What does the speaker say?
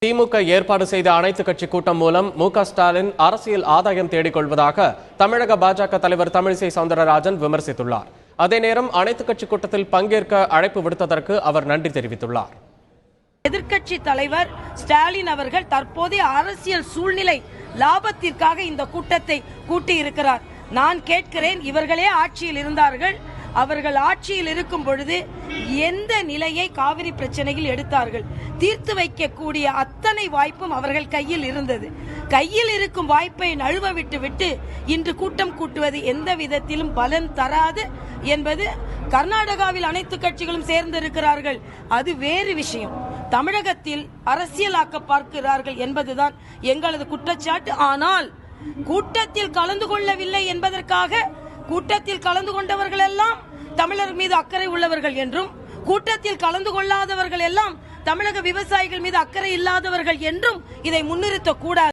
திமுக ஏற்பாடு செய்த அனைத்து கட்சி கூட்டம் மூலம் மு.க. ஸ்டாலின் அரசியல் ஆதாயம் தேடிக் கொள்வதாக தமிழக பாஜக தலைவர் தமிழிசை சவுந்தரராஜன் விமர்சித்துள்ளார். அதே நேரம் அனைத்து கட்சி கூட்டத்தில் பங்கேற்க அழைப்பு விடுத்ததற்கு அவர் நன்றி தெரிவித்துள்ளார். எதிர்க்கட்சி தலைவர் ஸ்டாலின் அவர்கள் தற்போதைய அரசியல் சூழ்நிலை லாபத்திற்காக இந்த கூட்டத்தை கூட்டியிருக்கிறார். நான் கேட்கிறேன், இவர்களே ஆட்சியில் இருந்தார்கள். அவர்கள் ஆட்சியில் இருக்கும் பொழுது எந்த நிலையை காவிரி பிரச்சனையில் எடுத்தார்கள்? தீர்த்து வைக்கக்கூடிய அத்தனை வாய்ப்பும் அவர்கள் கையில் இருந்தது. கையில் இருக்கும் வாய்ப்பை நழுவ விட்டு இன்று கூட்டம் கூட்டுவது எந்த விதத்திலும் பலன் தராது என்பது கர்நாடகாவில் அனைத்து கட்சிகளும் சேர்ந்திருக்கிறார்கள். அது வேறு விஷயம். தமிழகத்தில் அரசியலாக்க பார்க்கிறார்கள் என்பதுதான் எங்களது குற்றச்சாட்டு. ஆனால் கூட்டத்தில் கலந்து கொள்ளவில்லை என்பதற்காக கூட்டத்தில் கலந்து கொண்டவர்கள் எல்லாம் தமிழர் மீது அக்கறை உள்ளவர்கள் என்றும், கூட்டத்தில் கலந்து கொள்ளாதவர்கள் எல்லாம் தமிழக விவசாயிகள் மீது அக்கறை இல்லாதவர்கள் என்றும் இதை முன்னிறுத்தக்கூடாது.